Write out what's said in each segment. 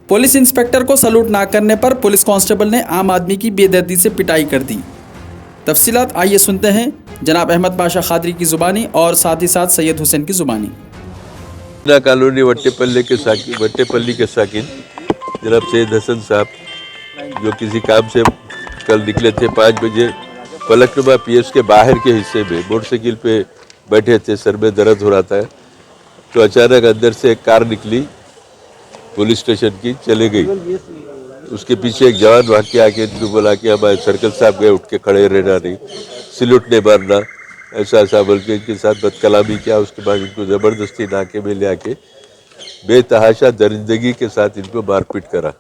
Police inspector को salute ना करने पर पुलिस कांस्टेबल ने आम आदमी की बेदर्दी से पिटाई कर दी। तफसीलात आइए सुनते हैं जनाब अहमद पाशा खादरी की ज़ुबानी और साथ ही साथ सैयद हुसैन की ज़ुबानी। कॉलोनी वट्टेपल्ली के साकिन जनाब सैयद हसन साहब, जो किसी काम से कल निकले थे 5 बजे, फलकनुमा पीएस के बाहर के हिस्से में मोटरसाइकिल पे बैठे थे, सर में दर्द हो रहा था, तो अचानक अंदर से एक कार निकली, पुलिस स्टेशन की चले गई। उसके पीछे एक जवान भाग के आके इनको बोला कि हमारे सर्कल साहब गए, उठ के खड़े रहना नहीं, सिलूट नहीं मारना, ऐसा ऐसा बोल के इनके साथ बदकलामी किया। उसके बाद इनको ज़बरदस्ती नाके में ले आके बेतहाशा दरिंदगी के साथ इनको मारपीट करा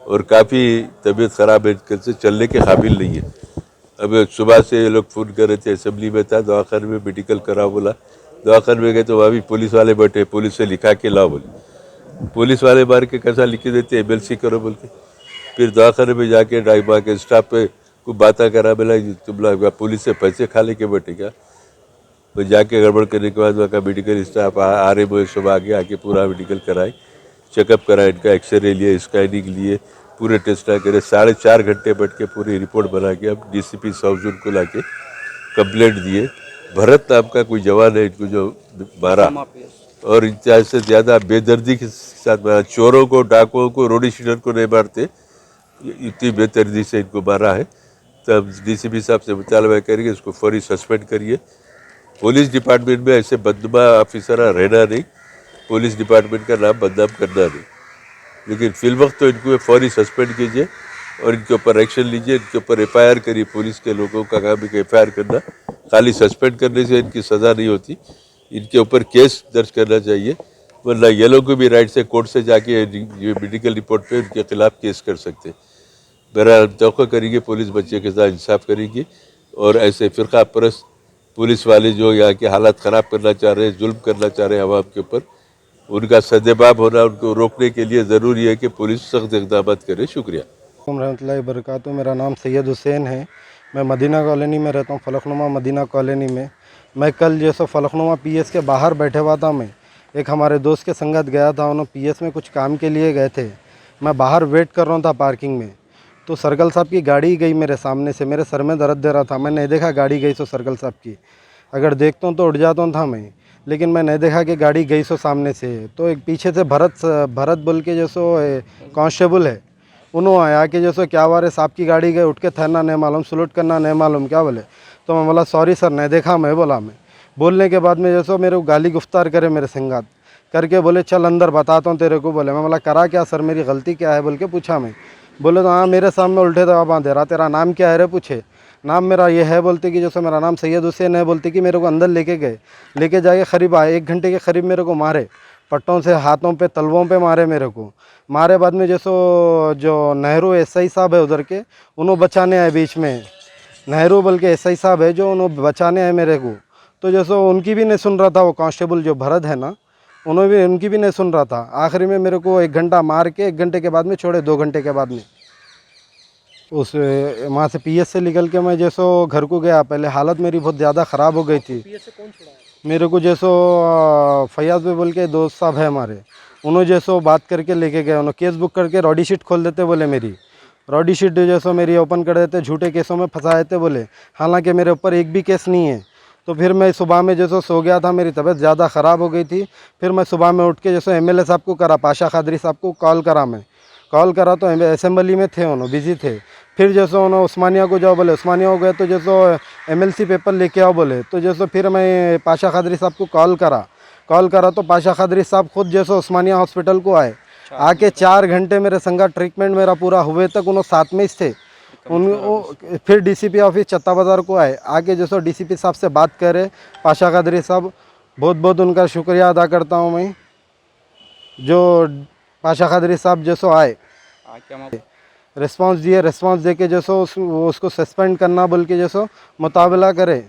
और काफ़ी तबीयत ख़राब है, इनके से चलने के काबिल नहीं है। अब सुबह से ये लोग फ़ोन कर रहे थे, असेंबली में था, दवाखाने में मेडिकल करा बोला, दवाखाने में गए तो वहाँ भी पुलिस वाले बैठे, पुलिस से लिखा के लाओ बोले, पुलिस वाले मार के कैसा लिख के देते MLC करो बोल के। फिर दवाखाने में जाके ड्राइवर के स्टाफ पे को बातें करा, बोला तुम लोग पुलिस से पैसे खा लेके बैठे क्या। तो जाके गड़बड़ करने के बाद वहाँ का मेडिकल स्टाफ आ रहे वो सब आगे आके पूरा मेडिकल कराए, चेकअप करा, इनका एक्सरे लिए, स्कैनिंग लिए, पूरे टेस्ट करे, 4.5 घंटे बैठ के पूरी रिपोर्ट बना के अब DCP साउजन को ला के कंप्लेंट दिए। भरत नाम का कोई जवान है इनको जो मारा, और इनसे से ज़्यादा बेदर्दी के साथ मारा। चोरों को, डाकुओं को, रोडी शीटर को नहीं मारते, इतनी बेदर्दी से इनको मारा है। तब DCP साहब से मुतालबा करेंगे इसको फौरी सस्पेंड करिए। पुलिस डिपार्टमेंट में ऐसे बदनुमा ऑफिसर रहना नहीं, पुलिस डिपार्टमेंट का नाम बदनाम करना नहीं, लेकिन फिल वक्त तो इनको फौरी सस्पेंड कीजिए और इनके ऊपर एक्शन लीजिए, इनके ऊपर FIR करिए। पुलिस के लोगों का काम है FIR करना, खाली सस्पेंड करने से इनकी सज़ा नहीं होती, इनके ऊपर केस दर्ज करना चाहिए, वरना ये लोग को भी राइट से कोर्ट से जाके मेडिकल रिपोर्ट पे उनके खिलाफ केस कर सकते। मेरा तवक्को करेंगे पुलिस बच्चे के साथ इंसाफ करेगी, और ऐसे फ़िरका परस्त पुलिस वाले जो यहाँ के हालात ख़राब करना चाह रहे हैं, जुल्म करना चाह रहे हैं आवाम के ऊपर, उनका सदेबाब होना, उनको रोकने के लिए ज़रूरी है कि पुलिस सख्त इक़दाम करे। शुक्रिया। रहमतुल्लाहि बरकातहू। मेरा नाम सैयद हुसैन है, मैं मदीना कॉलोनी में रहता हूँ, फलकनुमा मदीना कॉलोनी में। मैं कल जैसे फलकनुमा PS के बाहर बैठे हुआ था, मैं एक हमारे दोस्त के संगत गया था, उन्होंने PS में कुछ काम के लिए गए थे। मैं बाहर वेट कर रहा था पार्किंग में, तो सर्कल साहब की गाड़ी गई मेरे सामने से, मेरे सर में दर्द दे रहा था, मैं नहीं देखा गाड़ी गई सो सर्कल साहब की, अगर देखता हूँ तो उठ जाता था मैं, लेकिन मैं नहीं देखा कि गाड़ी गई सो सामने से। तो एक पीछे से भरत बोल के जैसो कांस्टेबल है, उन्होंने आया कि जैसो क्या वारे साहब की गाड़ी गई, उठ के ठहरना नहीं मालूम, सलूट करना नहीं मालूम क्या बोले। तो मैं बोला सॉरी सर नहीं देखा मैं, बोला मैं। बोलने के बाद में जैसो मेरे को गाली गुफ्तार करे मेरे संगात करके, बोले चल अंदर बताता हूँ तेरे को। बोले मैं बोला करा क्या सर, मेरी गलती क्या है बोल के पूछा मैं। बोले तो हाँ मेरे सामने उल्टे दबा दे रहा, तेरा नाम क्या है रे पूछे। नाम मेरा ये है बोलते कि जैसे मेरा नाम सैयद हुसैन है, बोलते कि मेरे को अंदर लेके गए, लेके जाके करीब 1 घंटे के करीब मेरे को मारे, पट्टों से, हाथों पे, तलवों पे मारे मेरे को। मारे बाद में जैसो जो नेहरू SI साहब है उधर के, उन्होंने बचाने आए बीच में, नेहरू बोल के SI साहब है जो, उन्होंने बचाने आए मेरे को। तो जैसो उनकी भी नहीं सुन रहा था, वो कांस्टेबल जो भरत है ना, उनकी भी नहीं सुन रहा था। आखिरी में मेरे को 1 घंटा मार के 1 घंटे के बाद में छोड़े, 2 घंटे के बाद में उस वहाँ से PS से निकल के मैं जैसो घर को गया। पहले हालत मेरी बहुत ज़्यादा ख़राब हो गई थी। PS से कौन छुड़ाया? मेरे को जैसो फैयाज भाई बोल के दोस्त साहब है हमारे, उन्होंने जैसो बात करके लेके गए, उन्होंने केस बुक करके रॉडी शीट खोल देते बोले, मेरी रॉडी शीट जैसो मेरी ओपन कर देते, झूठे केसों में फंसा देते बोले, हालांकि मेरे ऊपर एक भी केस नहीं है। तो फिर मैं सुबह में जैसो सो गया था, मेरी तबीयत ज़्यादा ख़राब हो गई थी। फिर मैं सुबह में उठ के जैसो MLA साहब को करा, पाशा खादरी साहब को कॉल करा, मैं कॉल करा तो असेंबली में थे, उन्होंने बिजी थे। फिर जैसो उन्होंने उस्मानिया को जाओ बोले, उस्मानिया हो गए तो जैसो MLC पेपर लेके आओ बोले। तो जैसो फिर मैं पाशा खादरी साहब को कॉल करा तो पाशा खादरी साहब खुद जैसो उस्मानिया हॉस्पिटल को आए, आके 4 घंटे मेरे संगा ट्रीटमेंट मेरा पूरा हुए तक उन्होंने साथ में ही थे। फिर DCP ऑफिस चत्ता बाज़ार को आए, आके जैसो DCP साहब से बात करे, पाशा खादरी साहब, बहुत बहुत उनका शुक्रिया अदा करता हूँ मैं, जो पाशा खादरी साहब जैसो आए, रिस्पांस दिए, रिस्पांस दे के जैसो उसको सस्पेंड करना बोल के जैसो मुताबिला करे।